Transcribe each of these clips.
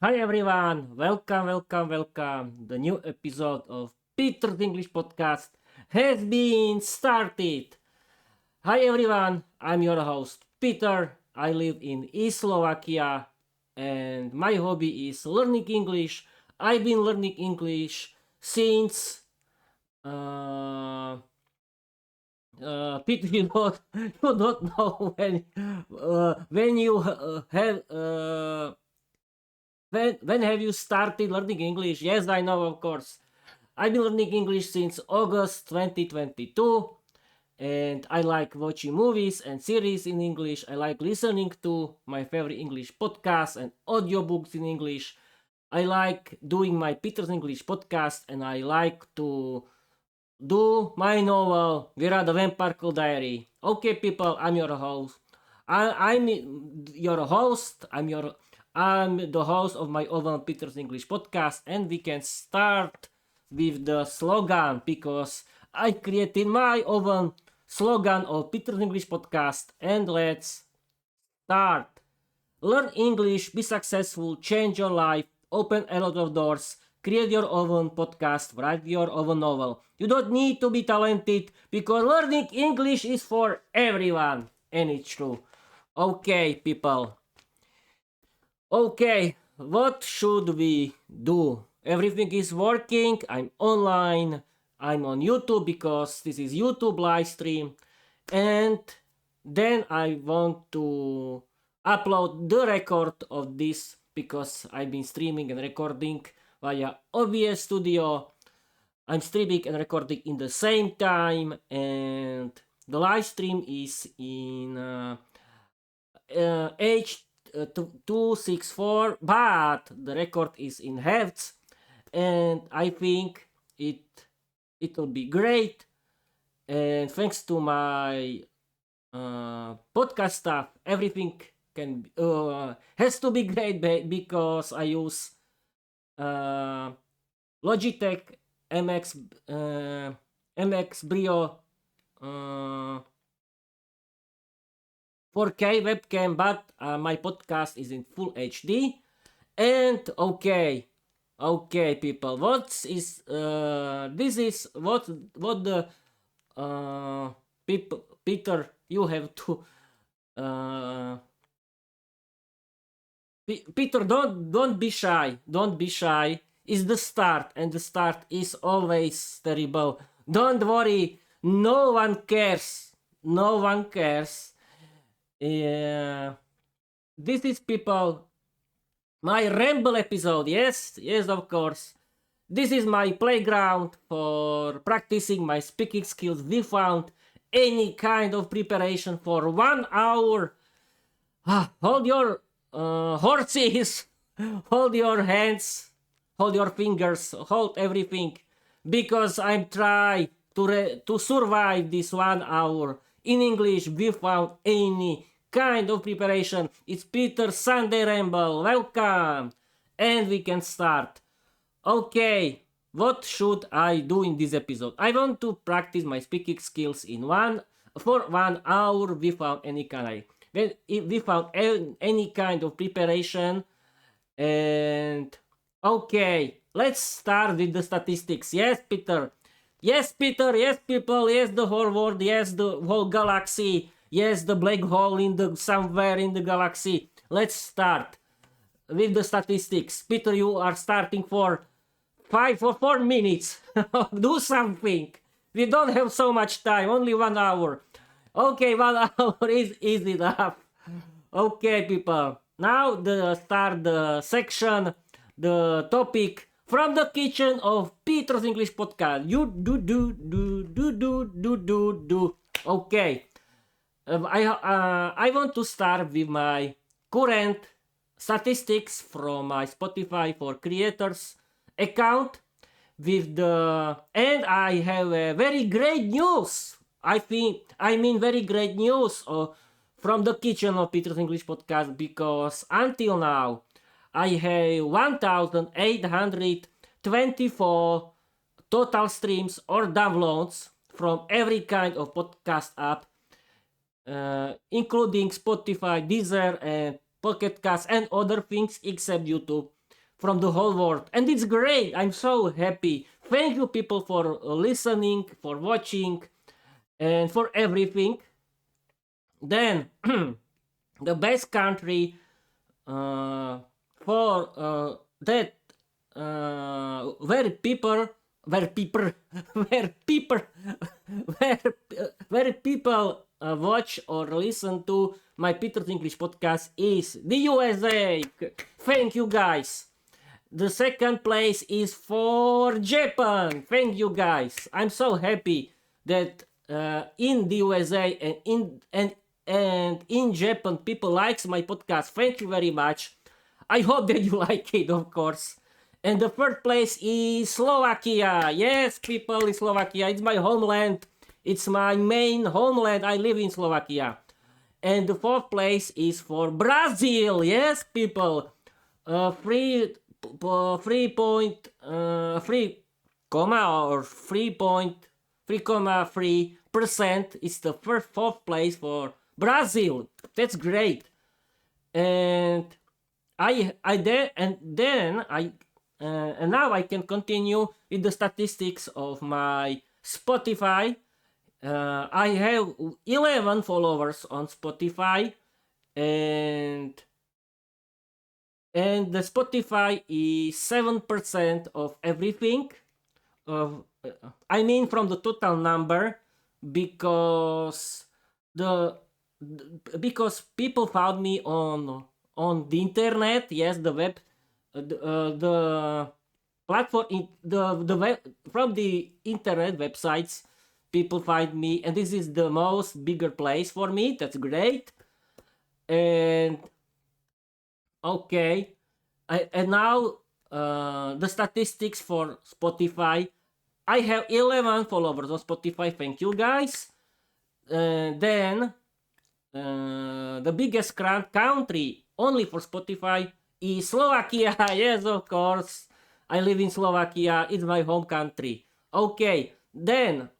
Hi everyone, welcome. The new episode of Peter's English Podcast has been started. Hi everyone, I'm your host Peter. I live in East Slovakia and my hobby is learning English. I've been learning English since Peter, you don't know when you have when have you started learning English? Yes, I know, of course. I've been learning English since August 2022, and I like watching movies and series in English. I like listening to my favorite English podcasts and audiobooks in English. I like doing my Peter's English podcast, and I like to do my novel Vera the Vampire Diary. Okay, people, I'm your host. I'm your host. I'm the host of my own Peter's English podcast, and we can start with the slogan because I created my own slogan of Peter's English podcast, and let's start. Learn English, be successful, change your life, open a lot of doors, create your own podcast, write your own novel. You don't need to be talented because learning English is for everyone. And it's true. Okay, people. Okay, what should we do? Everything is working. I'm online. I'm on YouTube because this is YouTube live stream. And then I want to upload the record of this because I've been streaming and recording via OBS Studio. I'm streaming and recording in the same time, and the live stream is in H264, but the record is in hertz, and I think it will be great. And thanks to my podcast stuff, everything can has to be great because I use uh, Logitech MX MX Brio uh, 4K webcam, but my podcast is in full HD. And okay, people, what is this is what the Peter, you have to uh, Peter, don't be shy. Don't be shy. It's the start, and the start is always terrible. Don't worry. No one cares. No one cares. Uh, this is people. My Ramble episode. Yes, of course. This is my playground for practicing my speaking skills without any kind of preparation for 1 hour. Hold your horses, hold your hands, hold your fingers, hold everything, because I'm trying to survive this 1 hour in English without any kind of preparation. It's Peter Sunday Ramble. Welcome, and we can start. Okay, what should I do in this episode? I want to practice my speaking skills for 1 hour without any kind of preparation. And okay, let's start with the statistics. Yes, Peter. Yes, Peter. Yes, people. Yes, the whole world. Yes, the whole galaxy. Yes, the black hole in the somewhere in the galaxy. Let's start with the statistics. Peter, you are starting for 4 minutes. Do something. We don't have so much time, only 1 hour. Okay, 1 hour is enough. Okay, people. Now the start the section, the topic from the kitchen of Peter's English podcast. You do. Okay. I want to start with my current statistics from my Spotify for Creators account with the and I have a very great news. I mean very great news from the kitchen of Peter's English podcast because until now I have 1,824 total streams or downloads from every kind of podcast app, including Spotify, Deezer, and Pocket Cast, and other things except YouTube. from the whole world, and it's great. I'm so happy. Thank you, people, for listening, for watching, and for everything. Then the best country for that where people where people where people where where people watch or listen to my Peter's English podcast is the USA. Thank you, guys. The second place is for Japan. Thank you, guys. I'm so happy that in the USA and in Japan people likes my podcast. Thank you very much. I hope that you like it, of course. And the third place is Slovakia. Yes, people in Slovakia. It's my homeland. It's my main homeland. I live in Slovakia. And the fourth place is for Brazil. Yes, people. 3.3 comma or 3.3% is the fourth place for Brazil. That's great. And now I can continue with the statistics of my Spotify. I have 11 followers on Spotify, and the Spotify is 7% of everything. I mean, from the total number, because because people found me on the internet. Yes, the web, the platform, the web, from the internet websites. People find me, and this is the most bigger place for me. That's great. And okay, and now the statistics for Spotify. I have 11 followers on Spotify. Thank you, guys. Then the biggest country only for Spotify is Slovakia. Yes, of course. I live in Slovakia. It's my home country. Okay, then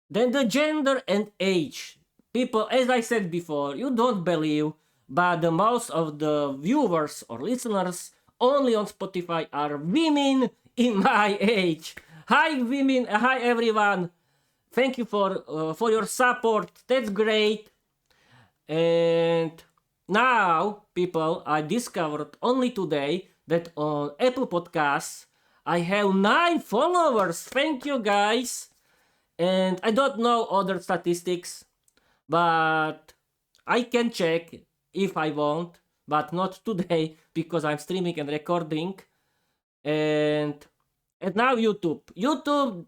the gender and age. People, as I said before, you don't believe, but the most of the viewers or listeners only on Spotify are women in my age. Hi, women. Hi, everyone. Thank you for your support. That's great. And now, people, I discovered only today that on Apple Podcasts I have 9 followers. Thank you, guys. And I don't know other statistics, but I can check if I want, but not today because I'm streaming and recording. And now YouTube. YouTube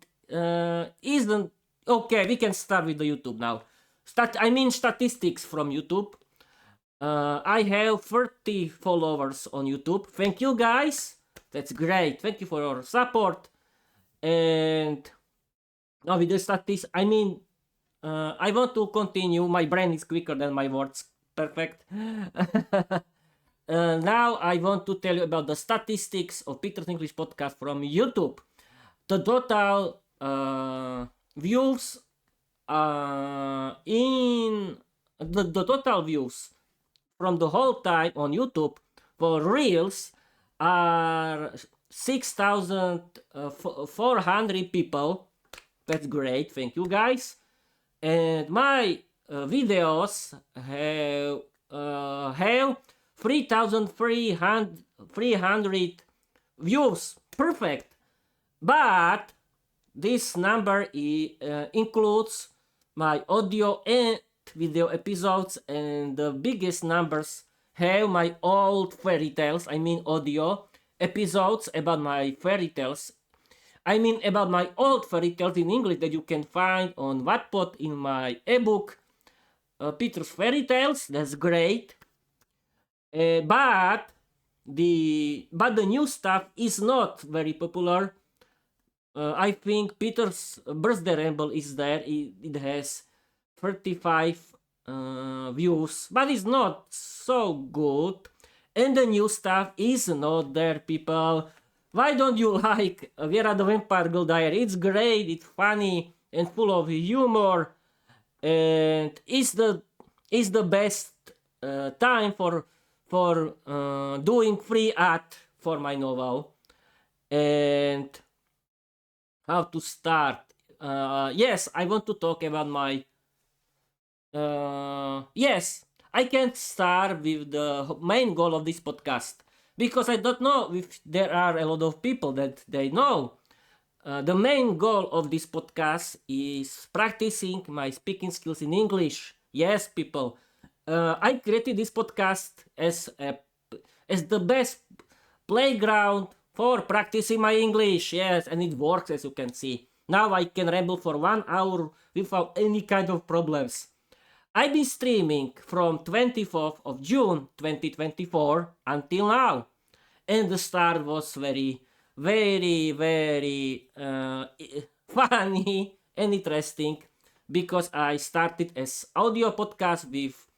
isn't okay. We can start with the YouTube now. Statistics from YouTube. I have 30 followers on YouTube. Thank you, guys. That's great. Thank you for your support. And now with the statistics, I want to continue. My brain is quicker than my words. Perfect. Now I want to tell you about the statistics of Peter's English podcast from YouTube. The total views in the total views from the whole time on YouTube for Reels are 6,400 people. That's great. Thank you, guys. And my videos have 3,300 views. Perfect. But this number includes my audio and video episodes, and the biggest numbers have my old fairy tales. Audio episodes about my fairy tales. About my old fairy tales in English that you can find on Wattpad in my ebook, Peter's Fairy Tales. That's great. But the new stuff is not very popular. I think Peter's birthday ramble is there. It has 35 views, but it's not so good. And the new stuff is not there, people. Why don't you like Vera the Vampire Girl Diary? It's great, it's funny, and full of humor. And it's the best time for for doing free ad for my novel. And how to start? Yes, I want to talk about my. Yes, I can start with the main goal of this podcast because I don't know if there are a lot of people that they know. The main goal of this podcast is practicing my speaking skills in English. Yes, people. I created this podcast as the best playground for practicing my English. Yes, and it works as you can see. Now I can ramble for 1 hour without any kind of problems. I've been streaming from 24th of June 2024 until now. And the start was very, very, very funny and interesting because I started as audio podcast with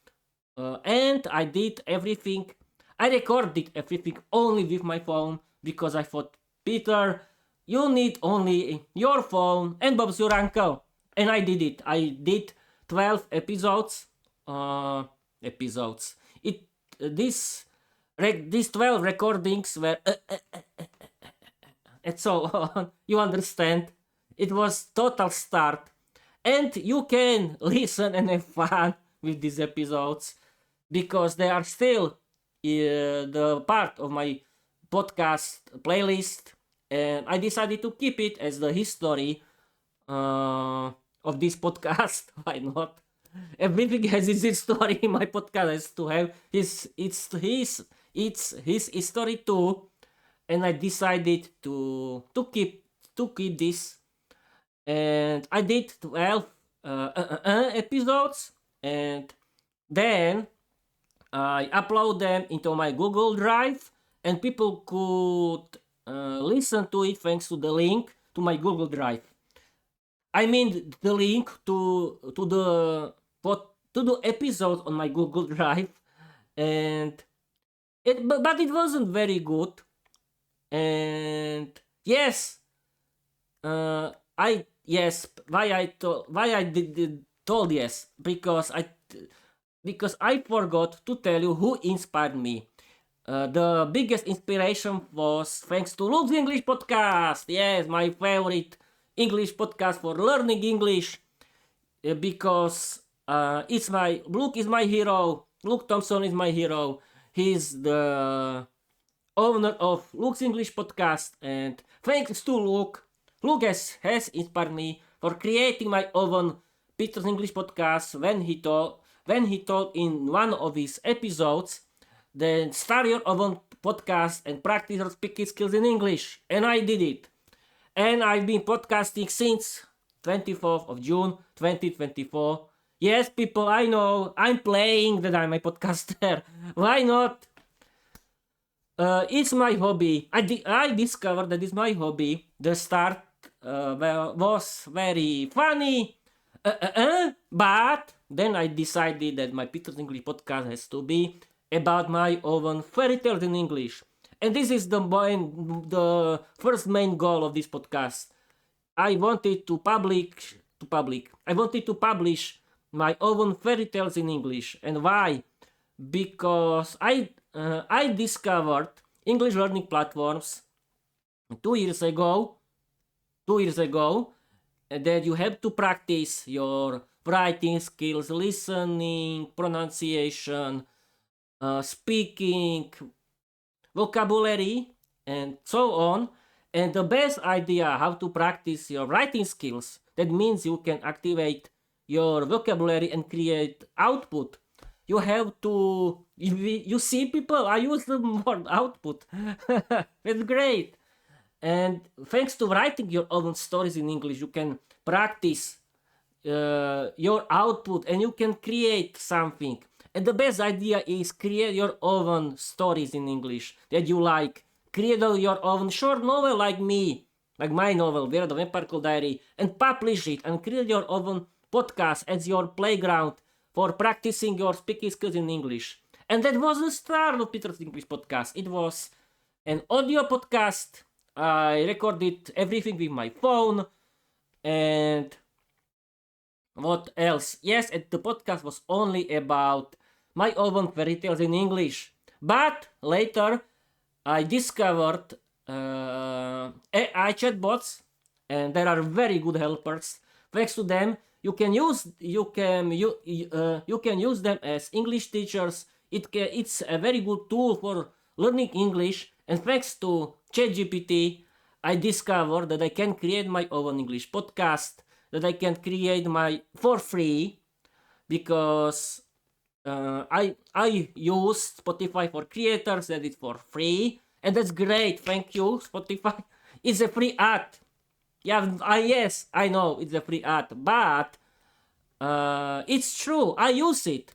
and I did everything. I recorded everything only with my phone because I thought, Peter, you need only your phone and Bob's your uncle. And I did it. I did 12 episodes. Episodes. These 12 recordings were and so on. You understand? It was total start. And you can listen and have fun with these episodes because they are still the part of my podcast playlist. And I decided to keep it as the history of this podcast. Why not? Everything has its history. My podcast has to have his history too, and I decided to keep this, and I did 12 episodes, and then I upload them into my Google Drive, and people could listen to it thanks to the link to my Google Drive. I mean the link to the episode on my Google Drive, and but it wasn't very good. And yes, I yes why I did told yes because I forgot to tell you who inspired me. The biggest inspiration was thanks to Luke's English podcast. Yes, my favorite English podcast for learning English because Luke is my hero. Luke Thompson is my hero. He's the owner of Luke's English podcast, and thanks to Luke has inspired me for creating my own Peter's English podcast when he told in one of his episodes, then start your own podcast and practice your speaking skills in English. And I did it. And I've been podcasting since 24th of June 2024. Yes, people, I know, I'm playing that I'm a podcaster. Why not? It's my hobby. I discovered that it's my hobby. The start was very funny, but then I decided that my Peter's English podcast has to be about my own fairy tales in English. And this is the first main goal of this podcast. I wanted to publish my own fairy tales in English. And why? Because I discovered English learning platforms 2 years ago that you have to practice your writing skills, listening, pronunciation, speaking, vocabulary, and so on. And the best idea how to practice your writing skills, that means you can activate your vocabulary and create output. You have to, you see people, I use the word output. It's great. And thanks to writing your own stories in English, you can practice your output and you can create something. And the best idea is create your own stories in English that you like. Create your own short novel like me, like my novel, Vera the Vampire Diary, and publish it and create your own podcast as your playground for practicing your speaking skills in English. And that was the start of Peter's English podcast. It was an audio podcast. I recorded everything with my phone. And what else? Yes, and the podcast was only about my own fairy tales in English. But later, I discovered AI chatbots, and there are very good helpers. Thanks to them, you can use them as English teachers. It's a very good tool for learning English. And thanks to ChatGPT, I discovered that I can create my own English podcast, that I can create my for free, because I use Spotify for creators, that is for free, and that's great. Thank you, Spotify. It's a free ad. Yeah, yes, I know it's a free ad, but it's true. I use it.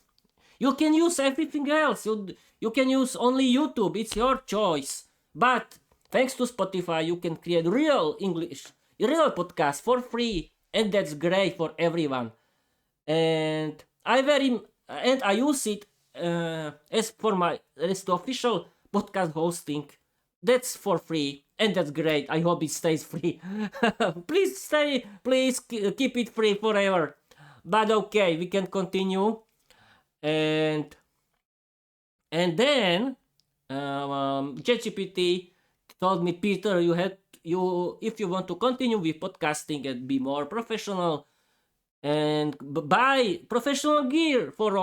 You can use everything else. You can use only YouTube. It's your choice. But thanks to Spotify, you can create real English, real podcast for free, and that's great for everyone. And I use it as the official podcast hosting. That's for free, and that's great. I hope it stays free. Please keep it free forever. But okay, we can continue. And then ChatGPT told me, Peter, if you want to continue with podcasting and be more professional, and buy professional gear for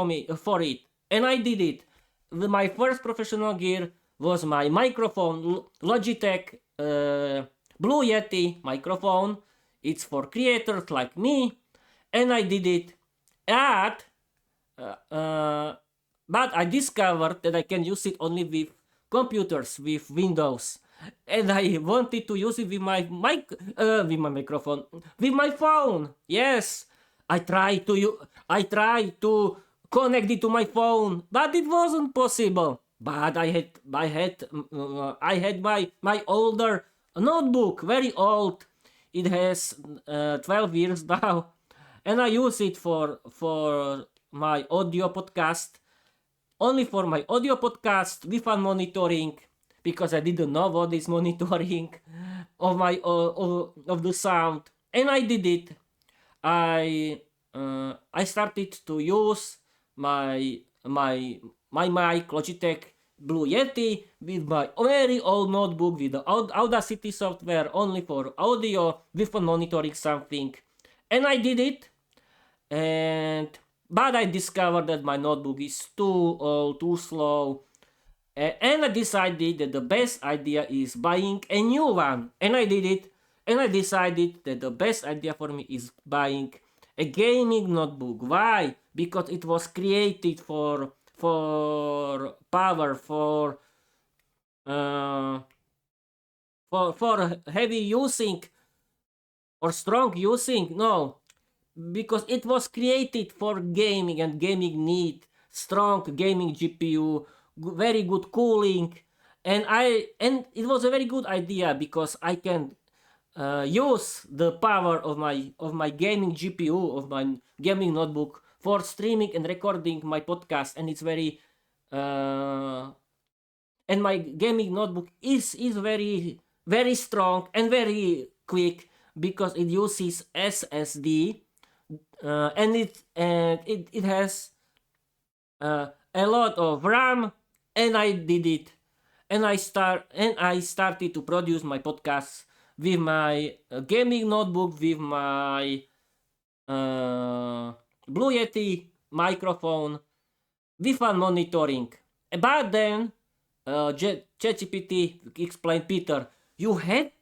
it. And I did it. My first professional gear was my microphone, Logitech Blue Yeti microphone. It's for creators like me, and I did it. But I discovered that I can use it only with computers, with Windows, and I wanted to use it with my microphone, with my phone. Yes, I tried to connect it to my phone, but it wasn't possible. But I had my older notebook, very old. It has 12 years now, and I use it for my audio podcast. Only for my audio podcast without monitoring, because I didn't know what is monitoring of my of the sound, and I did it. I started to use my mic Logitech Blue Yeti with my very old notebook with the Audacity software only for audio without monitoring something, and I did it. But I discovered that my notebook is too old, too slow, and I decided that the best idea is buying a new one. And I did it, and I decided that the best idea for me is buying a gaming notebook. Why? Because it was created for power, for heavy using or strong using. No, because it was created for gaming, and gaming need strong gaming GPU, very good cooling, and it was a very good idea because I can use the power of my gaming GPU, of my gaming notebook, for streaming and recording my podcast, and it's very and my gaming notebook is very very strong and very quick because it uses SSD. And it has a lot of RAM, and I did it, and I started to produce my podcasts with my gaming notebook, with my Blue Yeti microphone, without monitoring. But then ChatGPT explained, Peter, you have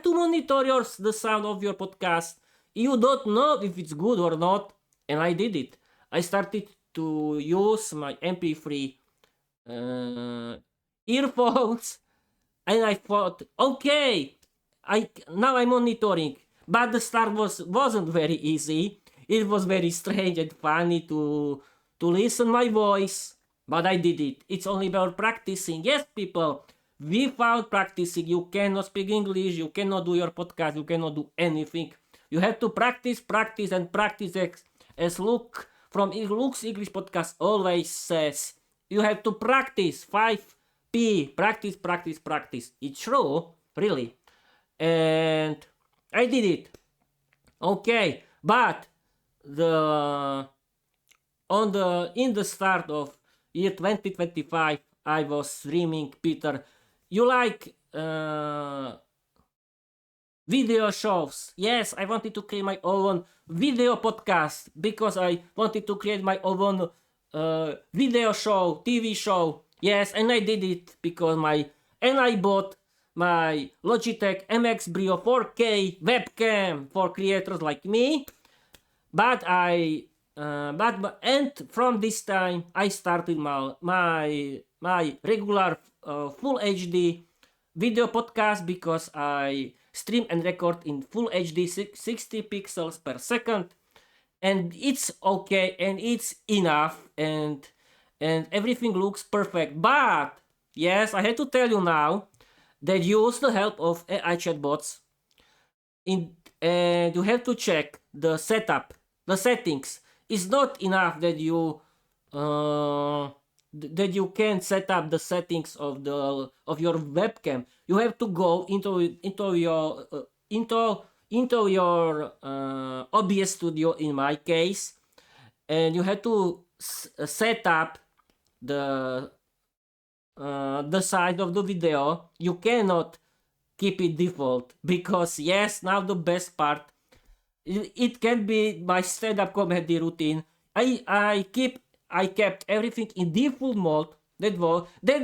to monitor the sound of your podcast. You don't know if it's good or not. And I did it. I started to use my MP3 earphones, and I thought, okay, now I'm monitoring. But the start wasn't very easy. It was very strange and funny to listen my voice, but I did it. It's only about practicing. Yes, people, without practicing, you cannot speak English, you cannot do your podcast, you cannot do anything. You have to practice, and practice, as Luke from Luke's English podcast always says. You have to practice, 5P, practice. It's true, really. And I did it. Okay, but in the start of year 2025, I was streaming, Peter, you like video shows. Yes, I wanted to create my own video podcast because I wanted to create my own video show, TV show. Yes, and I did it because I bought my Logitech MX Brio 4K webcam for creators like me. But and from this time I started my regular full HD video podcast because I stream and record in full HD 60 pixels per second, and it's okay and it's enough, and everything looks perfect. But yes, I had to tell you now that use the help of AI chatbots and you have to check the setup, the settings. It's not enough that you can set up the settings of your webcam. You have to go into your OBS Studio in my case, and you have to set up the size of the video. You cannot keep it default because yes, now the best part, it can be my stand-up comedy routine. I kept everything in default mode. That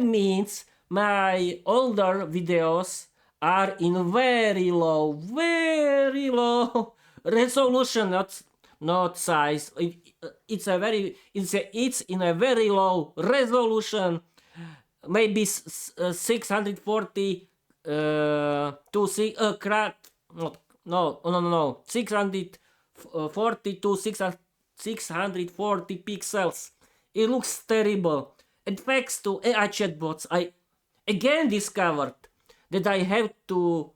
means my older videos are in very low resolution, not size. It's in a very low resolution, maybe 640 to see a crack. No, 640 to 640 pixels. It looks terrible. And thanks to AI chatbots, I again discovered that I have to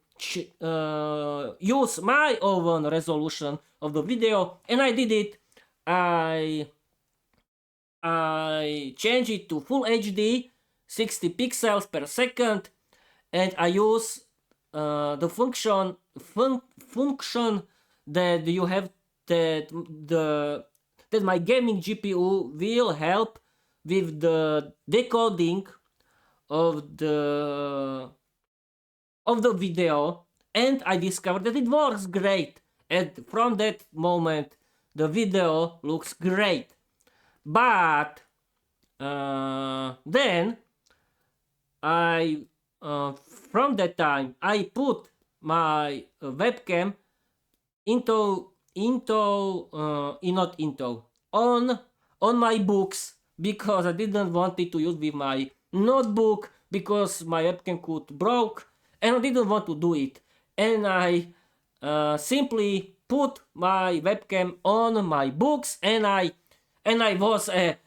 use my own resolution of the video, and I did it. I changed it to Full HD, 60 pixels per second, and I use the function that you have that my gaming GPU will help with the decoding of the video, and I discovered that it works great, and from that moment the video looks great. But then I from that time I put my webcam on my books because I didn't want it to use with my notebook because my webcam could broke, and I didn't want to do it, and I simply put my webcam on my books, and I was a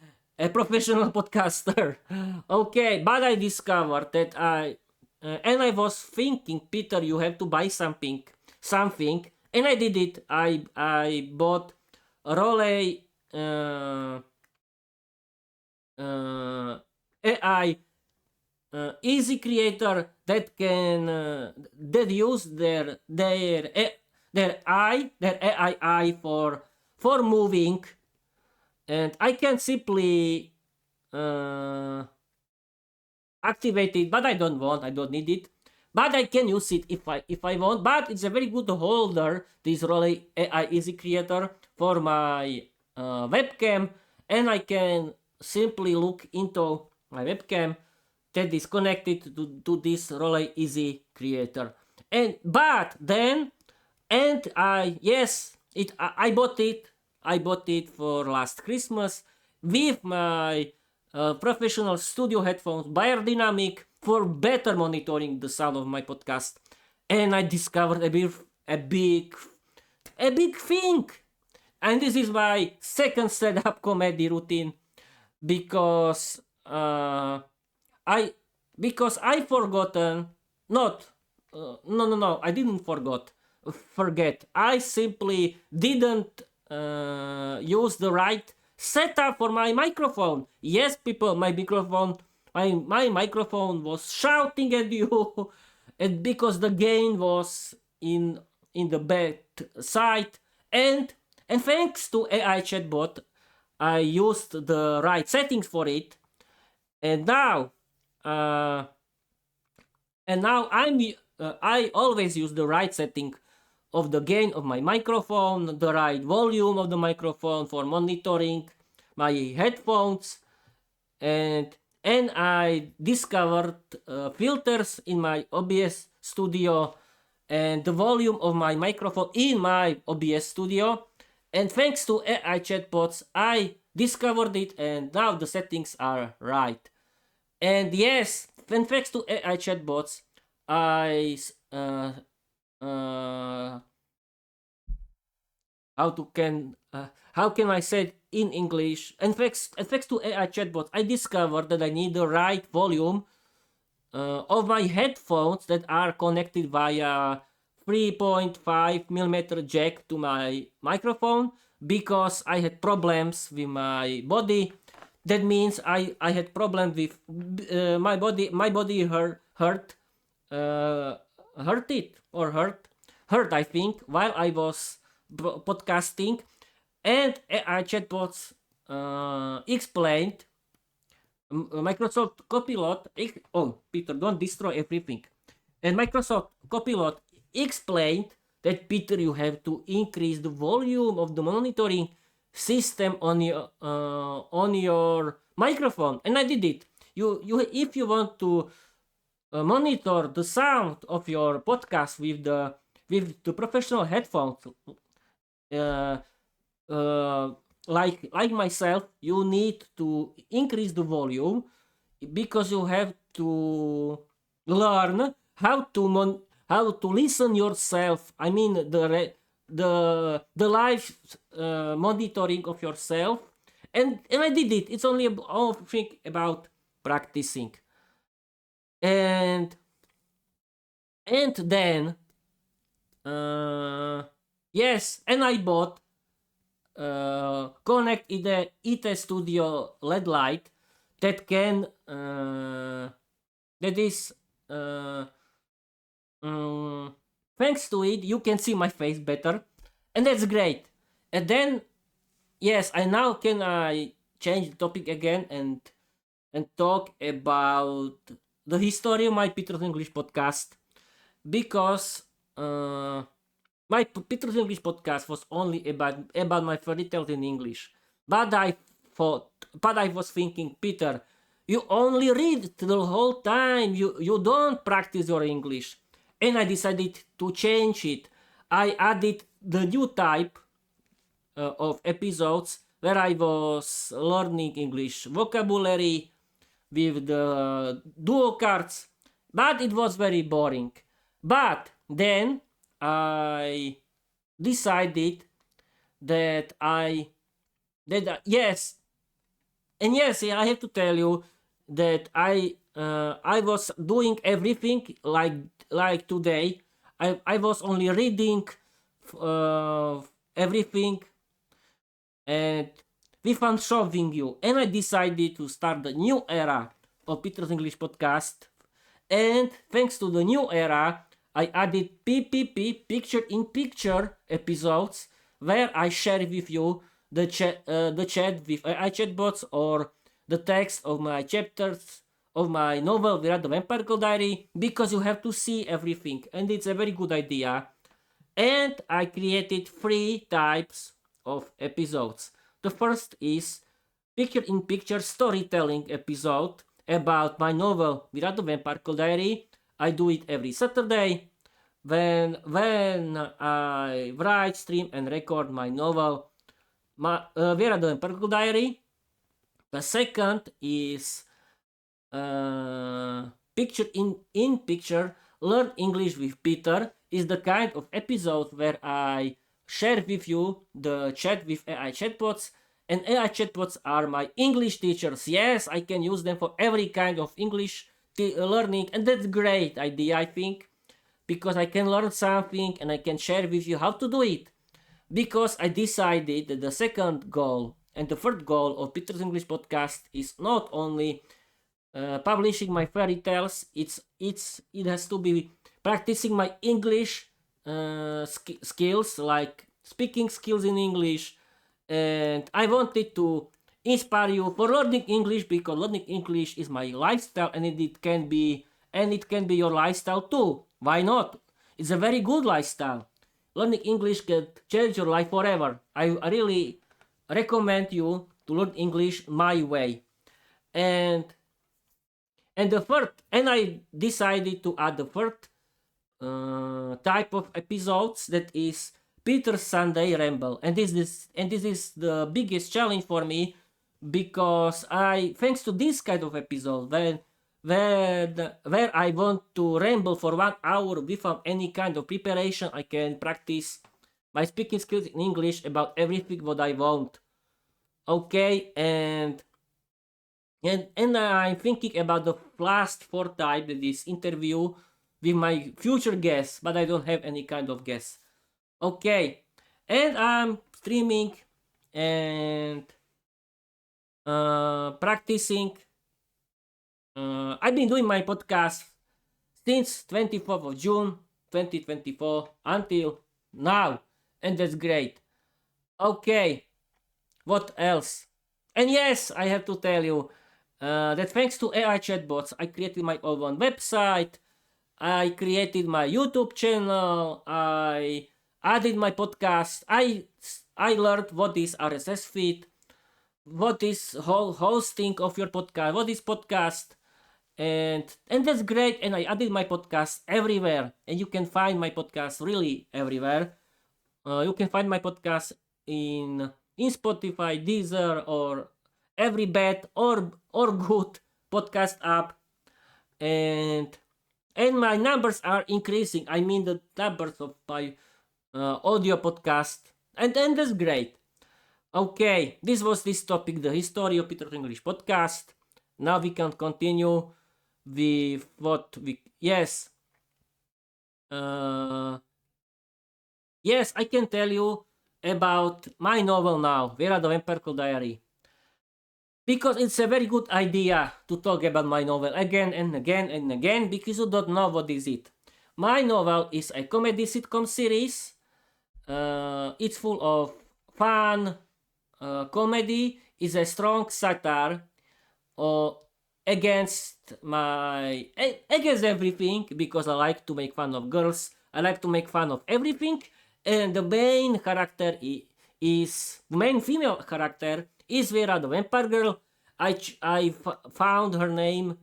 professional podcaster. Okay, but I discovered that and I was thinking, Peter, you have to buy something, and I did it. I bought a Role AI easy creator that can that use their AI for moving, and I can simply activate it, but I don't need it, but I can use it if I want. But it's a very good holder, this Role AI easy creator, for my webcam, and I can simply look into my webcam that is connected to this Role easy creator. And but then, and I bought it for last Christmas with my professional studio headphones, Biodynamic, for better monitoring the sound of my podcast. And I discovered a big thing. And this is my second stand-up comedy routine because I forgotten not no, I didn't forget. I simply didn't use the right setup for my microphone. Yes, people, my microphone was shouting at you, and because the gain was in the bad side, and thanks to AI chatbot, I used the right settings for it, and now uh, and now I always use the right setting of the gain of my microphone, the right volume of the microphone for monitoring my headphones, and I discovered filters in my OBS studio and the volume of my microphone in my OBS studio. And thanks to AI chatbots, I discovered it, and now the settings are right. And yes, thanks to AI chatbots, I uh, how can I say it in English? And thanks to AI chatbots, I discovered that I need the right volume of my headphones that are connected via 3.5 millimeter jack to my microphone because I had problems with my body. That means I had problem with my body. My body uh, hurt it or hurt I think while I was podcasting, and AI chatbots explained Microsoft Copilot. Oh, Peter, don't destroy everything. And Microsoft Copilot explained that, Peter, you have to increase the volume of the monitoring system on your microphone, and I did it. If you want to monitor the sound of your podcast with the professional headphones, uh, uh, like myself, you need to increase the volume because you have to learn how to listen yourself. I mean the live monitoring of yourself, and I did it. It's only all thing about practicing, and then yes, and I bought Connect IT Studio LED light that can that is thanks to it you can see my face better, and that's great. And then yes, I now can I change the topic again and talk about the history of my Peter's English podcast, because my Peter's English podcast was only about my fairy tales in English. But I was thinking, Peter, you only read the whole time. You don't practice your English. And I decided to change it. I added the new type of episodes where I was learning English vocabulary with the duo cards, but it was very boring. But then I decided that yes, and yes, I have to tell you that I was doing everything like today. I was only reading everything and we found showing you, and I decided to start the new era of Peter's English podcast. And thanks to the new era, I added PPP, picture in picture episodes where I share with you the chat with AI chatbots or the text of my chapters of my novel Virat the Vampire Diary, because you have to see everything, and it's a very good idea. And I created 3 types of episodes. The first is picture in picture storytelling episode about my novel Virat the Vampire Diary. I do it every Saturday when I write, stream, and record my novel Virat the Vampire Diary. The second is picture in picture learn English with Peter, is the kind of episode where I share with you the chat with AI chatbots, and AI chatbots are my English teachers. Yes, I can use them for every kind of English learning, and that's a great idea, I think, because I can learn something and I can share with you how to do it. Because I decided that the second goal and the third goal of Peter's English podcast is not only publishing my fairy tales, it has to be practicing my English skills, like speaking skills in English, and I wanted to inspire you for learning English, because learning English is my lifestyle, and it can be your lifestyle too. Why not? It's a very good lifestyle. Learning English can change your life forever. I really recommend you to learn English my way. And the third, and I decided to add the third type of episodes, that is Peter Sunday Ramble, and this is the biggest challenge for me, because thanks to this kind of episode, where I want to ramble for 1 hour without any kind of preparation, I can practice my speaking skills in English about everything what I want. Okay, and I'm thinking about the last fourth type, this interview with my future guests, but I don't have any kind of guests. Okay, and I'm streaming and practicing. I've been doing my podcast since 24th of June 2024 until now, and that's great. Okay, what else? And yes, I have to tell you that thanks to AI chatbots, I created my own website, I created my YouTube channel, I added my podcast, I learned what is RSS feed, what is hosting of your podcast, what is podcast, and that's great. And I added my podcast everywhere, and you can find my podcast really everywhere. You can find my podcast in Spotify, Deezer, or every bad or good podcast app, and my numbers are increasing. I mean the numbers of my audio podcast, and that's great. Okay, this was this topic, the history of Peter English podcast. Now we can continue with what we yes. Yes, I can tell you about my novel now, Vera the Vampire Diary, because it's a very good idea to talk about my novel again and again and again, because you don't know what is it. My novel is a comedy sitcom series. It's full of fun, comedy, is a strong satire against everything, because I like to make fun of girls. I like to make fun of everything, and the main character is the main female character is Vera the Vampire Girl. I found her name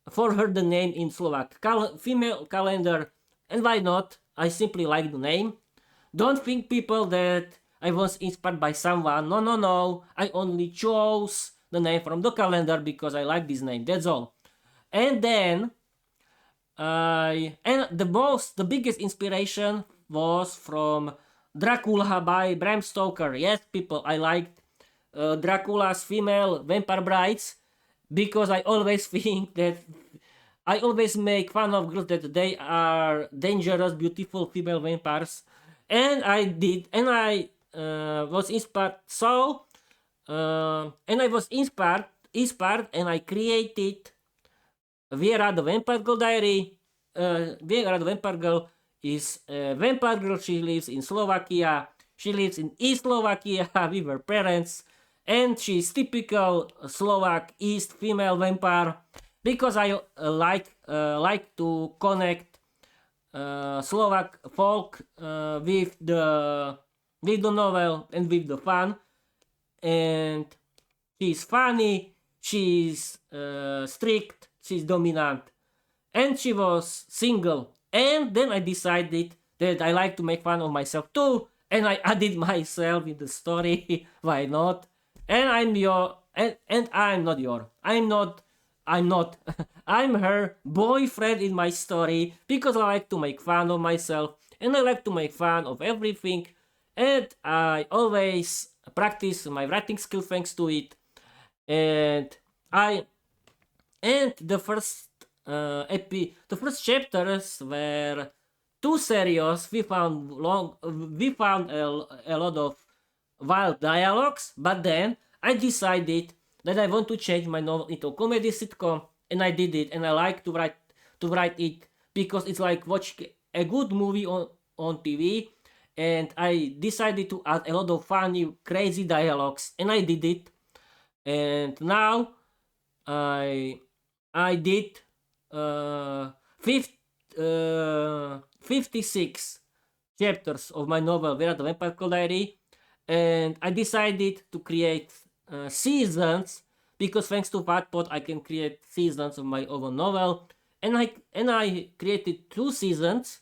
for her, the name in Slovak female calendar, and why not? I simply like the name. Don't think, people, that I was inspired by someone. No. I only chose the name from the calendar because I like this name. That's all. And then the biggest inspiration was from Dracula by Bram Stoker. Yes, people, I liked Dracula's female vampire brides, because I always think that I always make fun of girls that they are dangerous, beautiful female vampires, and I did, and I was inspired. And I was inspired, and I created Vera the Vampire Girl Diary. Vera the Vampire Girl is a vampire girl. She lives in Slovakia. She lives in East Slovakia with her parents, and she's typical Slovak East female vampire, because I like to connect Slovak folk with the novel and with the fun. And she's funny, she's strict, she's dominant, and she was single. And then I decided that I like to make fun of myself too, and I added myself in the story. Why not? And I'm I'm her boyfriend in my story, because I like to make fun of myself, and I like to make fun of everything, and I always practice my writing skill thanks to it. And the first chapters were too serious. We found a lot of wild dialogues, but then I decided that I want to change my novel into a comedy sitcom, and I did it. And I like to write it, because it's like watching a good movie on TV. And I decided to add a lot of funny, crazy dialogues, and I did it. And now I I did uh, 56 chapters of my novel Vera the Vampire Diary, and I decided to create seasons because thanks to Wattpad I can create seasons of my own novel, and I created 2 seasons.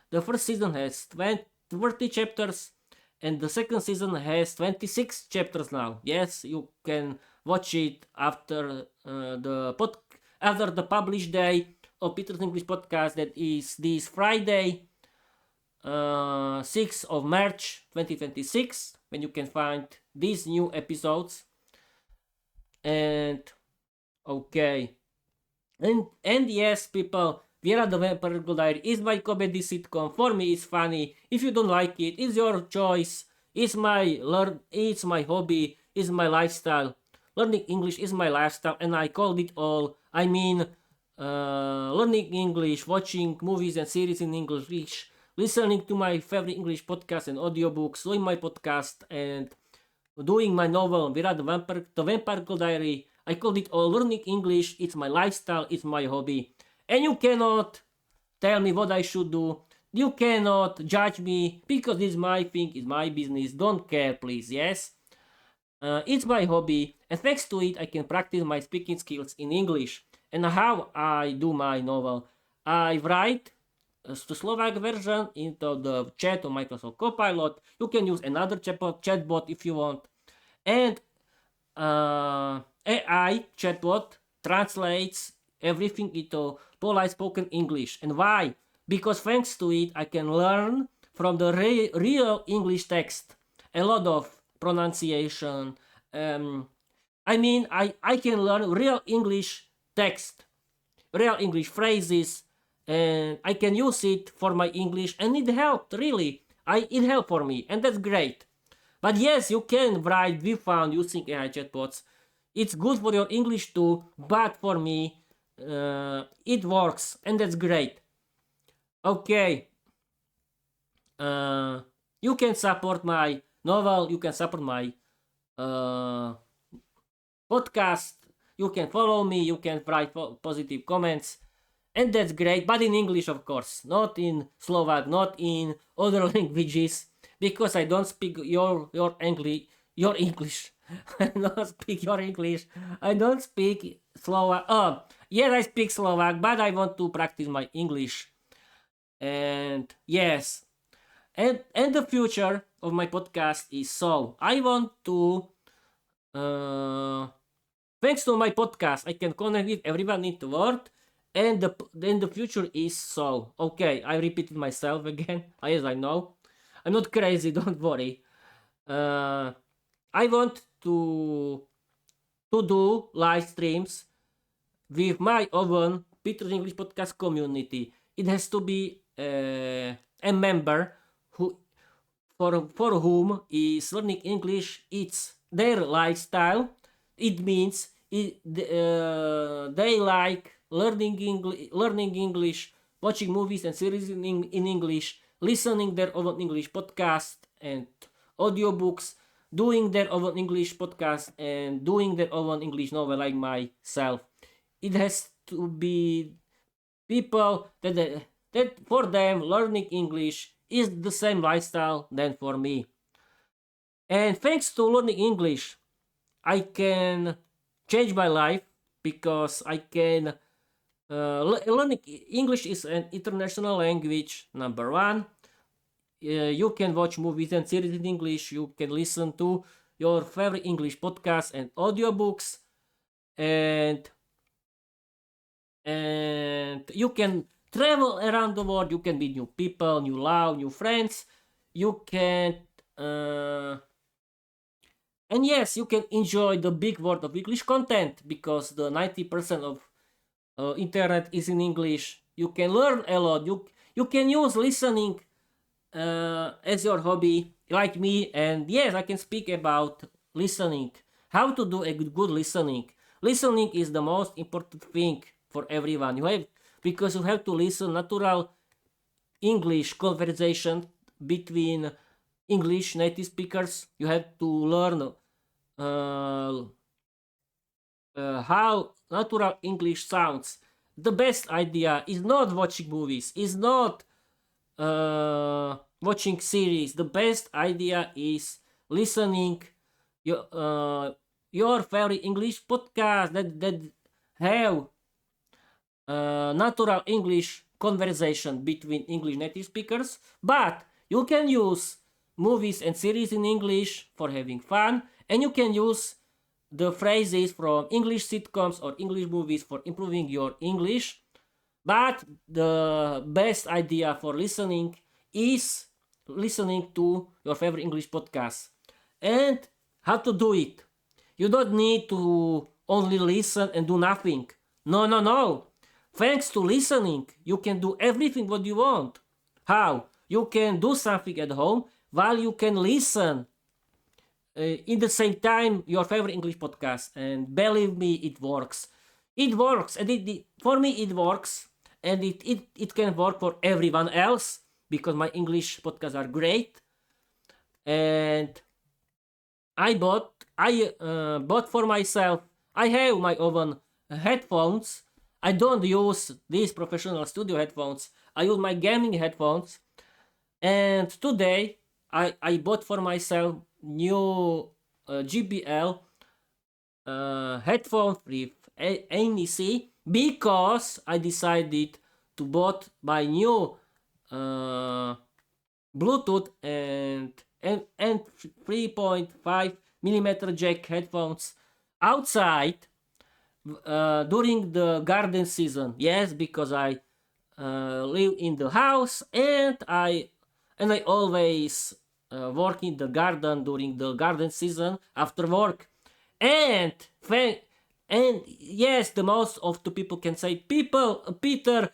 The first season has 30 chapters, and the second season has 26 chapters now. Yes, you can watch it after the published day of Peter's English podcast. That is this Friday, 6th of March 2026, when you can find these new episodes. And okay, and yes, people, Vera the Vampire Diary is my comedy sitcom. For me, it's funny. If you don't like it, it's your choice. It's my hobby. It's my lifestyle. Learning English is my lifestyle, and I called it all. I mean, learning English, watching movies and series in English, listening to my favorite English podcasts and audiobooks, doing my podcast, and doing my novel Vera the Vampire Diary. I called it all learning English. It's my lifestyle. It's my hobby. And you cannot tell me what I should do. You cannot judge me because it's my thing. It's my business. Don't care, please. Yes. It's my hobby, and thanks to it, I can practice my speaking skills in English. And how I do my novel, I write the Slovak version into the chat of Microsoft Copilot. You can use another chatbot if you want, and AI chatbot translates everything into polite spoken English. And why? Because thanks to it, I can learn from the real English text a lot of pronunciation. I can learn real English text, real English phrases, and I can use it for my English, and it helped really. It helped for me, and that's great. But yes, you can write we found using AI chatbots. It's good for your English too, but for me, it works, and that's great. Okay, you can support my novel, you can support my uh, podcast, you can follow me, you can write positive comments, and that's great, but in English, of course, not in Slovak, not in other languages, because I don't speak your English. I don't speak your English. I don't speak Slovak. Oh, yes, I speak Slovak, but I want to practice my English. And yes, and the future of my podcast is so I want to uh, thanks to my podcast I can connect with everyone in the world, and the future is so okay. I repeated myself again. Yes, I know. I'm not crazy. Don't worry. uh, I want to do live streams with my own Peter's English podcast community. It has to be a member who for whom is learning English it's their lifestyle. It means they like learning English, watching movies and series in English, listening their own English podcast and audiobooks, doing their own English podcast and doing their own English novel like myself. It has to be people that for them learning English is the same lifestyle than for me. And thanks to learning English, I can change my life because I can learning English is an international language. Number one, you can watch movies and series in English. You can listen to your favorite English podcasts and audiobooks, and you can travel around the world. You can meet new people, new love, new friends. You can and yes, you can enjoy the big world of English content because the 90% of internet is in English. You can learn a lot. You can use listening as your hobby, like me. And yes, I can speak about listening. How to do a good listening. Listening is the most important thing for everyone. Because you have to listen natural English conversation between English native speakers. You have to learn how natural English sounds. The best idea is not watching movies, is not watching series. The best idea is listening your favorite English podcast that have natural English conversation between English native speakers, but you can use movies and series in English for having fun, and you can use the phrases from English sitcoms or English movies for improving your English. But the best idea for listening is listening to your favorite English podcast. And how to do it? You don't need to only listen and do nothing. No, no, no. Thanks to listening, you can do everything what you want. How? You can do something at home while you can listen in the same time your favorite English podcast. And believe me, it works. It works, and for me it works, and it can work for everyone else because my English podcasts are great. And I bought for myself. I have my own headphones. I don't use these professional studio headphones. I use my gaming headphones. And today I bought for myself new GBL headphone with NEC because I decided to bought my new Bluetooth and 3.5 millimeter jack headphones outside during the garden season. Yes, because I live in the house and I always work in the garden during the garden season after work. And and yes, the most of the people can say, Peter,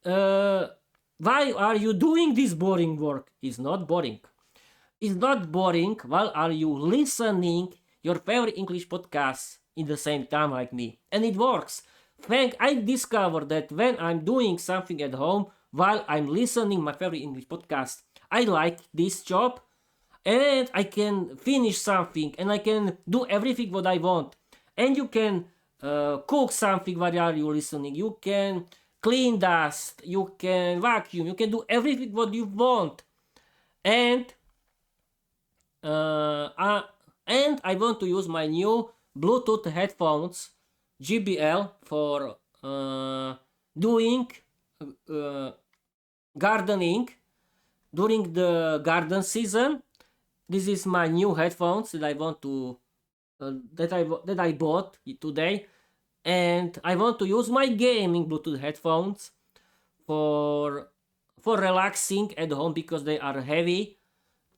why are you doing this boring work? It's not boring. It's not boring while are you listening your favorite English podcast in the same time like me. And it works. I discovered that when I'm doing something at home while I'm listening my favorite English podcast, I like this job and I can finish something and I can do everything what I want. And you can cook something while are you listening. You can clean dust, you can vacuum, you can do everything what you want. And and I want to use my new Bluetooth headphones GBL for doing gardening during the garden season. This is my new headphones that I want to that I bought today, and I want to use my gaming Bluetooth headphones for relaxing at home because they are heavy.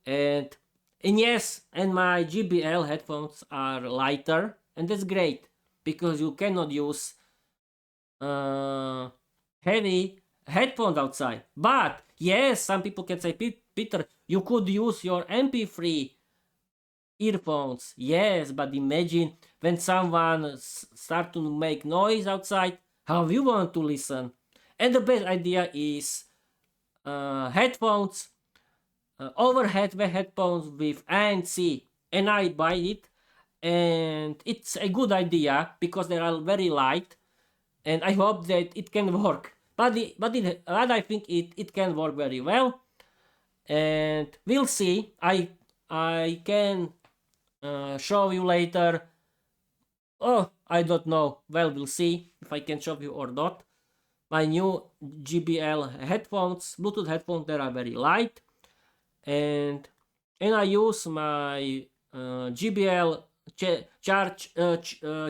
And yes, and my GBL headphones are lighter, and that's great because you cannot use heavy headphones outside. But yes, some people can say, Peter, you could use your MP3 earphones. Yes, but imagine when someone start to make noise outside, how you want to listen. And the best idea is headphones, overhead headphones with ANC, and I buy it, and it's a good idea because they are very light, and I hope that it can work. But I think it can work very well, and we'll see. I can show you later. Oh, I don't know. Well, we'll see if I can show you or not. My new GBL headphones, Bluetooth headphones, they are very light, and I use my GBL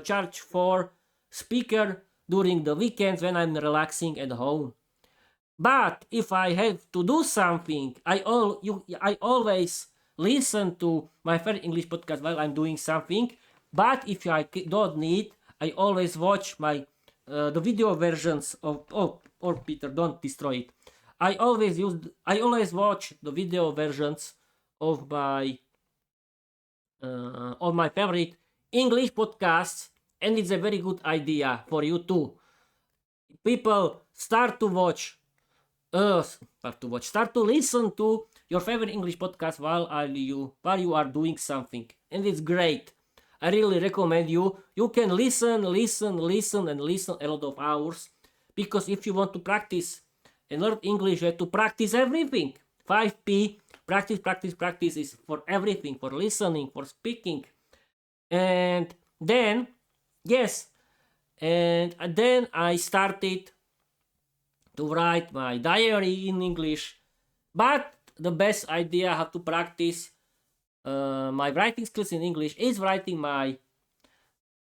charge 4 speaker during the weekends when I'm relaxing at home. But if I have to do something, I always listen to my favorite English podcast while I'm doing something. But if I don't need, I always watch my the video versions of or Peter, don't destroy it. I always watch the video versions of my favorite English podcasts, and it's a very good idea for you too. People start to listen to your favorite English podcast while you are doing something, and it's great. I really recommend you. You can listen a lot of hours, because if you want to practice and learn English, you have to practice everything. 5P, practice is for everything, for listening, for speaking. And then, yes, and then I started to write my diary in English. But the best idea how to practice my writing skills in English is writing my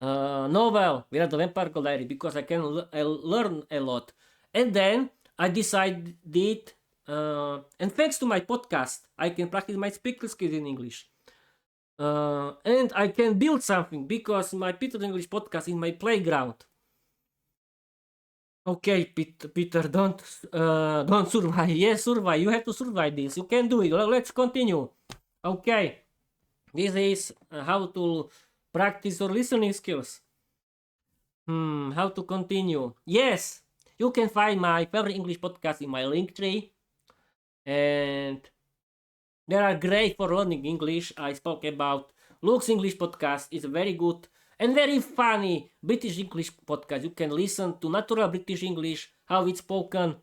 novel, Vira the Vampire Diary, because I can learn a lot. And then I decided, and thanks to my podcast, I can practice my speaking skills in English. And I can build something, because my Peter English podcast is my playground. Okay, Peter, don't survive. Yes, survive. You have to survive this. You can do it. Let's continue. Okay, this is how to practice your listening skills. How to continue? Yes, you can find my favorite English podcast in my link tree, and they are great for learning English. I spoke about Luke's English podcast. It's very good and very funny British English podcast. You can listen to natural British English, how it's spoken.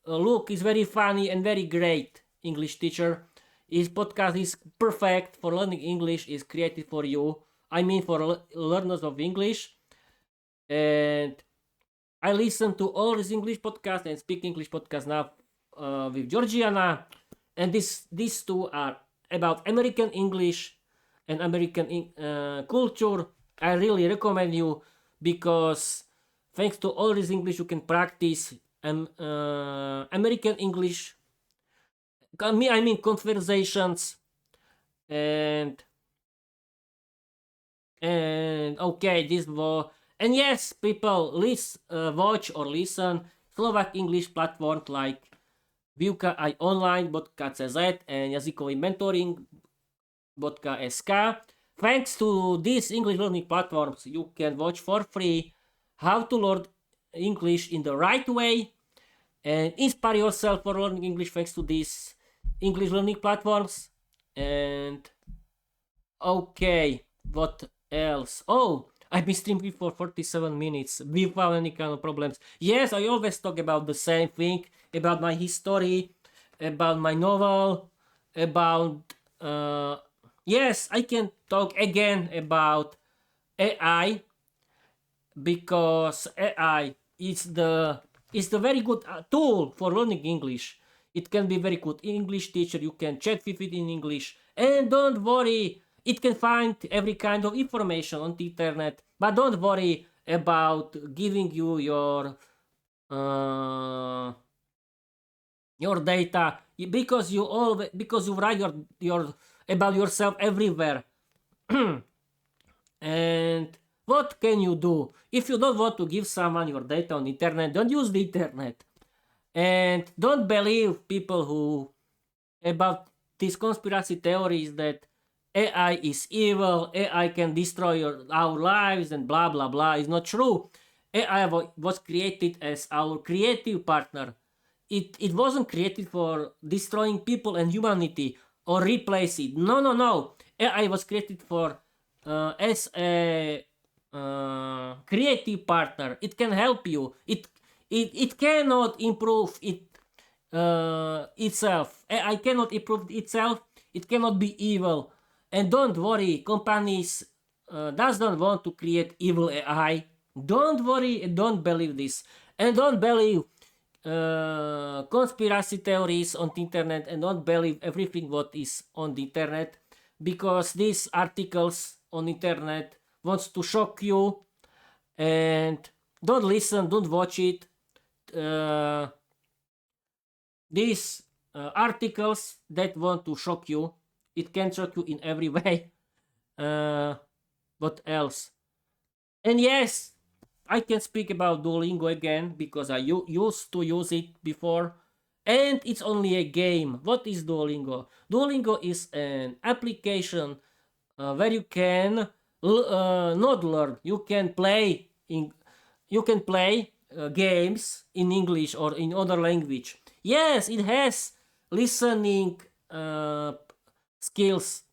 Luke is very funny and very great English teacher. His podcast is perfect for learning English. Is created for you. I mean, for learners of English. And I listen to all these English podcasts and speak English podcasts now with Georgiana. And these two are about American English and American culture. I really recommend you, because thanks to all this English you can practice American English. I mean conversations, and okay, this was. And yes, people, watch or listen Slovak English platforms like Výuka aj online.cz and jazykový mentoring.sk. Thanks to these English learning platforms, you can watch for free how to learn English in the right way and inspire yourself for learning English thanks to these English learning platforms. And okay, what else? Oh, I've been streaming for 47 minutes without any kind of problems. Yes, I always talk about the same thing, about my history, about my novel, about yes, I can talk again about AI, because AI is the very good tool for learning English. It can be very good English teacher. You can chat with it in English, and don't worry, it can find every kind of information on the internet. But don't worry about giving you your data, because you write your about yourself everywhere. And what can you do if you don't want to give someone your data on the internet? Don't use the internet, and don't believe people who about these conspiracy theories that AI is evil, AI can destroy our lives, and blah blah blah. Is not true. AI was created as our creative partner. It wasn't created for destroying people and humanity or replace it. No. AI was created for as a creative partner. It can help you. It cannot improve itself. AI cannot improve itself. It cannot be evil. And don't worry, companies doesn't want to create evil AI. Don't worry and don't believe this. And don't believe conspiracy theories on the internet, and don't believe everything what is on the internet, because these articles on the internet wants to shock you. And don't listen, don't watch it. These articles that want to shock you, it can shock you in every way. What else? And yes, I can speak about Duolingo again, because I used to use it before, and it's only a game. What is Duolingo? Duolingo is an application where you can not learn. You can play games in English or in other language. Yes, it has listening skills.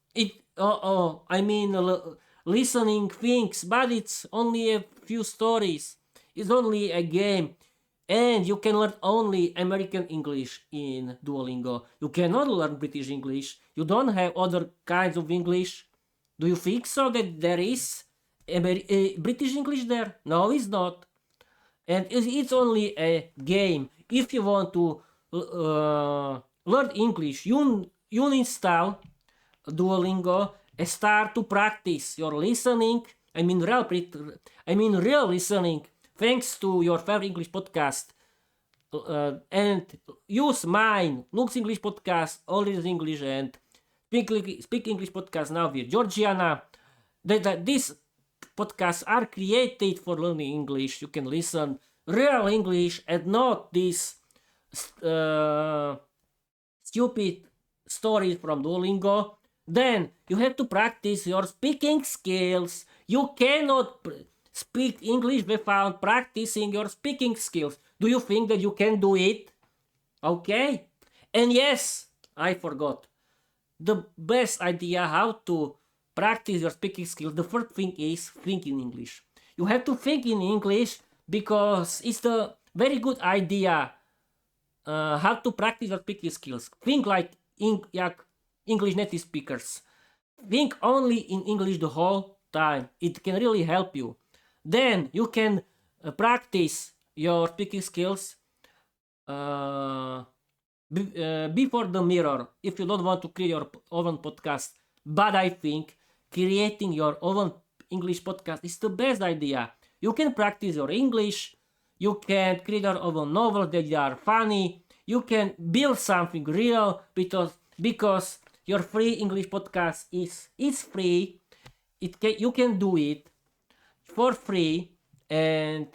I mean listening things, but it's only a few stories. It's only a game. And you can learn only American English in Duolingo. You cannot learn British English. You don't have other kinds of English. Do you think so that there is British English there? No, it's not. And it's only a game. If you want to learn English, you install Duolingo and start to practice your listening. I mean real listening, thanks to your favorite English podcast. And use mine, Nook's English podcast, All is English, and Speak English podcast now with Georgiana. These podcasts are created for learning English. You can listen real English and not these stupid stories from Duolingo. Then you have to practice your speaking skills. You cannot speak English without practicing your speaking skills. Do you think that you can do it? Okay. And yes, I forgot. The best idea how to practice your speaking skills, the first thing is think in English. You have to think in English because it's the very good idea how to practice your speaking skills. Think like English native speakers. Think only in English the whole time. It can really help you. Then you can practice your speaking skills before the mirror if you don't want to create your own podcast. But I think creating your own English podcast is the best idea. You can practice your English. You can create your own novels that are funny. You can build something real because your free English podcast is free. You can do it for free. And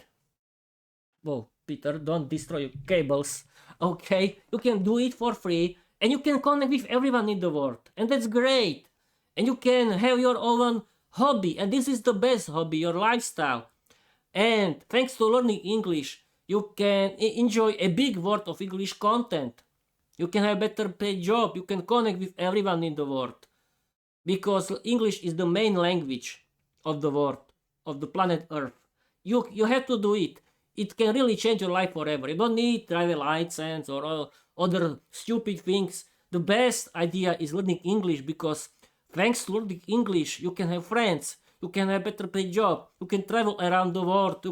whoa, Peter, don't destroy your cables. Okay, you can do it for free, and you can connect with everyone in the world, and that's great. And you can have your own hobby, and this is the best hobby, your lifestyle. And thanks to learning English, you can enjoy a big world of English content. You can have better paid job. You can connect with everyone in the world, because English is the main language of the world, of the planet Earth. You have to do it. It can really change your life forever. You don't need travel license or other stupid things. The best idea is learning English, because thanks to learning English, you can have friends. You can have better paid job. You can travel around the world.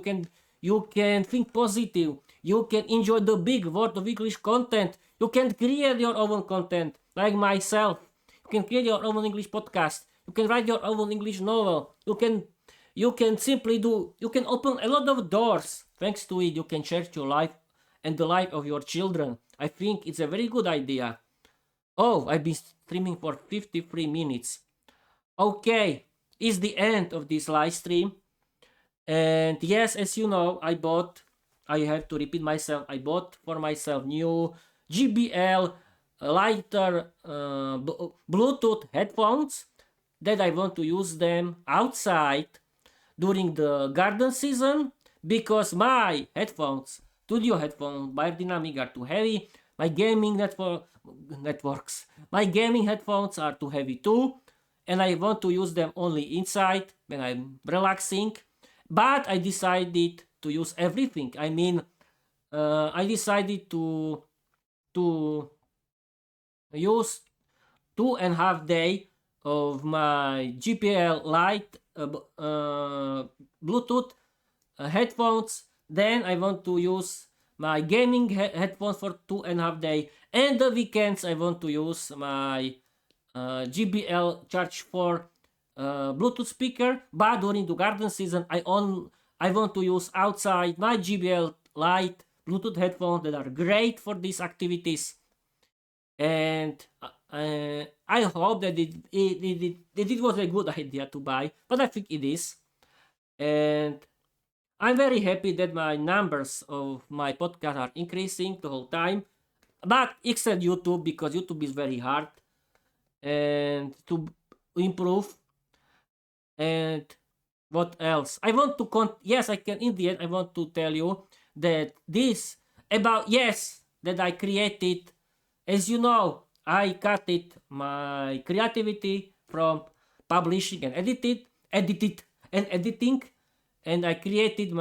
You can think positive. You can enjoy the big world of English content. You can create your own content, like myself. You can create your own English podcast. You can write your own English novel. You can open a lot of doors. Thanks to it, you can change your life and the life of your children. I think it's a very good idea. Oh, I've been streaming for 53 minutes. Okay, it's the end of this live stream. And yes, as you know, I have to repeat myself, I bought for myself new JBL lighter Bluetooth headphones that I want to use them outside during the garden season, because my headphones, studio headphones, biodynamic, are too heavy. My gaming my gaming headphones are too heavy too, and I want to use them only inside when I'm relaxing. But I decided to use everything. I mean, I decided to use 2.5 days of my GPL Lite Bluetooth headphones. Then I want to use my gaming headphones for 2.5 days, and the weekends I want to use my GBL Charge 4 Bluetooth speaker. But during the garden season, I want to use outside my GBL Lite Bluetooth headphones that are great for these activities. And I hope that it was a good idea to buy, but I think it is. And I'm very happy that my numbers of my podcast are increasing the whole time. But except YouTube, because YouTube is very hard and to improve. And what else? I want to yes, I can. In the end, I want to tell you that that I created. As you know, I cut it my creativity from publishing and edited, edited and editing, and I created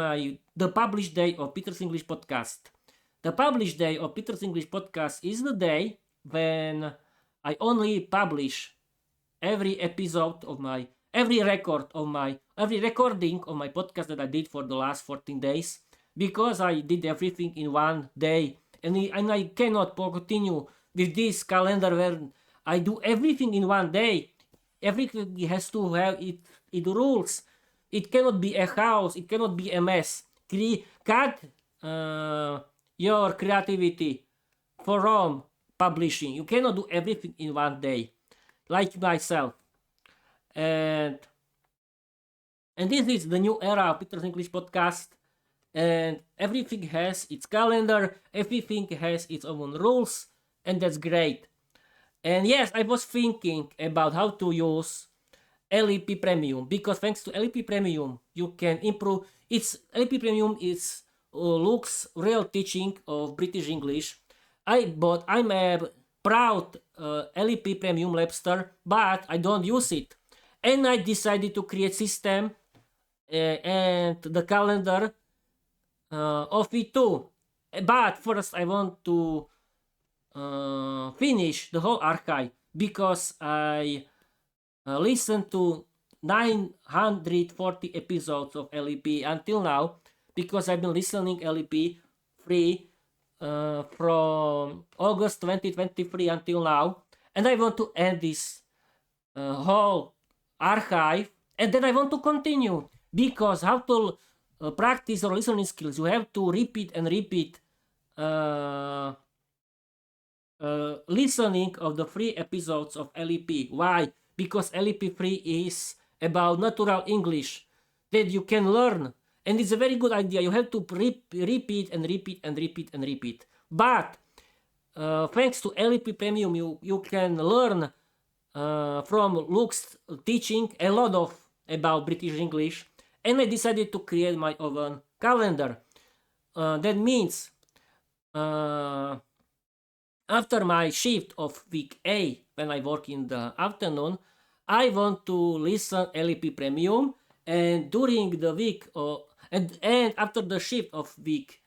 the published day of Peter's English podcast. The published day of Peter's English podcast is the day when I only publish every recording of my podcast that I did for the last 14 days, because I did everything in one day, and I cannot continue with this calendar where I do everything in one day. Everything has to have it rules. It cannot be a house. It cannot be a mess. Cut your creativity from publishing. You cannot do everything in one day, like myself. And this is the new era of Peter's English podcast. And everything has its calendar. Everything has its own rules, and that's great. And yes, I was thinking about how to use LEP Premium, because thanks to LEP Premium you can improve. LEP Premium is looks real teaching of British English. I'm a proud LEP Premium Labster, but I don't use it, and I decided to create system and the calendar of it too. But first I want to finish the whole archive, because I listened to 940 episodes of LEP until now, because I've been listening LEP free from August 2023 until now, and I want to end this whole archive, and then I want to continue, because how to practice your listening skills, you have to repeat and repeat listening of the free episodes of LEP. Why? Because LEP free is about natural English that you can learn, and it's a very good idea. You have to repeat and repeat and repeat and repeat. But thanks to LEP Premium, you can learn from Luke's teaching a lot of about British English, and I decided to create my own calendar. That means after my shift of week A, when I work in the afternoon, I want to listen LEP Premium, and during the week and after the shift of week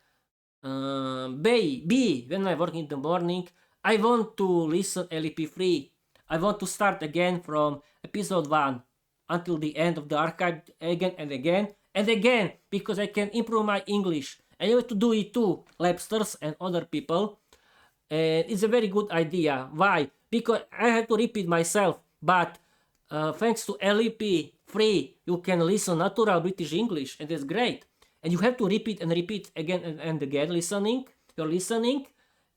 B, when I work in the morning, I want to listen LEP free. I want to start again from episode 1 until the end of the archive, again and again and again, because I can improve my English. And you have to do it too, Labsters and other people. And it's a very good idea. Why? Because I have to repeat myself, but thanks to LEP free, you can listen natural British English, and that's great. And you have to repeat and repeat again and again you're listening,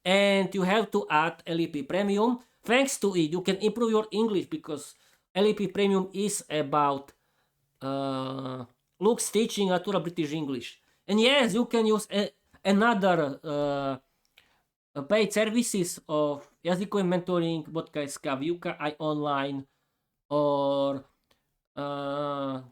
and you have to add LEP Premium. Thanks to it, you can improve your English, because LEP Premium is about Luke's teaching natural British English. And yes, you can use another paid services of jazykový mentoring, bodka.sk, výuka aj online, or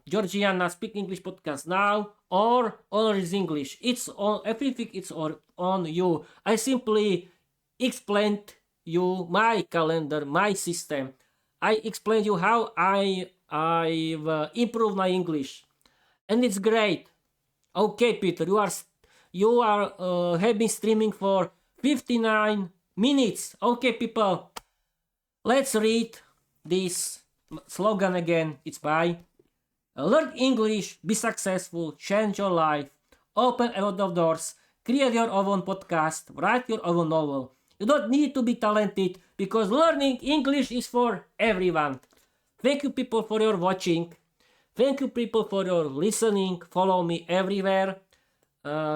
Georgiana Speak English Podcast Now, or Always English. It's on everything. It's on you. I simply explained you my calendar, my system. I explained you how I've improved my English, and it's great. Okay, Peter, you have been streaming for 59 minutes. Okay, people, let's read this slogan again. It's by learn English, be successful, change your life, open a lot of doors, create your own podcast, write your own novel. You don't need to be talented, because learning English is for everyone. Thank you, people, for your watching. Thank you, people, for your listening. Follow me everywhere.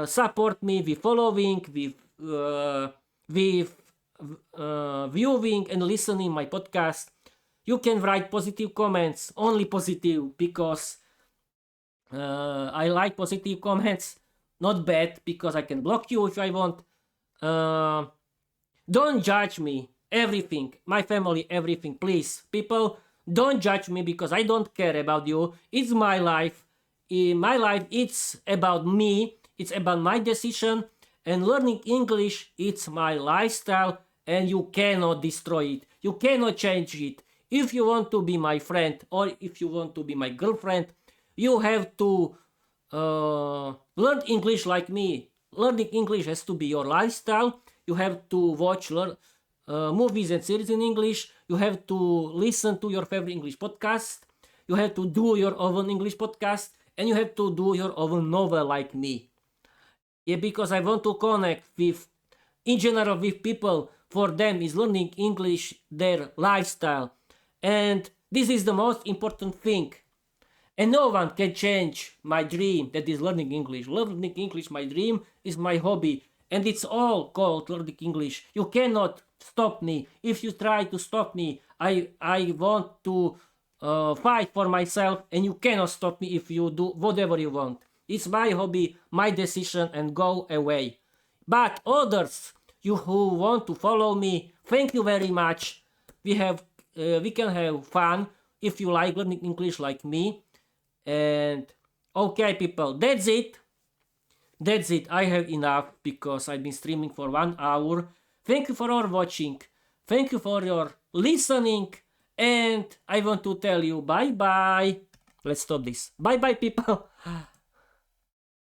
Support me with following, with viewing and listening my podcast. You can write positive comments, only positive, because I like positive comments, not bad, because I can block you if I want. Don't judge me, everything, my family, everything, please. People, don't judge me, because I don't care about you. It's my life. In my life, it's about me. It's about my decision. And learning English, it's my lifestyle, and you cannot destroy it. You cannot change it. If you want to be my friend or if you want to be my girlfriend, you have to learn English like me. Learning English has to be your lifestyle. You have to watch movies and series in English. You have to listen to your favorite English podcast. You have to do your own English podcast. And you have to do your own novel like me. Yeah, because I want to connect with, in general, with people. For them is learning English their lifestyle. And this is the most important thing. And no one can change my dream, that is learning English. Learning English, my dream, is my hobby. And it's all called learning English. You cannot stop me. If you try to stop me, I want to fight for myself, and you cannot stop me if you do whatever you want. It's my hobby, my decision, and go away. But others, you who want to follow me, thank you very much. We can have fun if you like learning English like me. And okay, people, that's it. That's it. I have enough because I've been streaming for 1 hour. Thank you for your watching. Thank you for your listening. And I want to tell you bye bye. Let's stop this. Bye bye, people.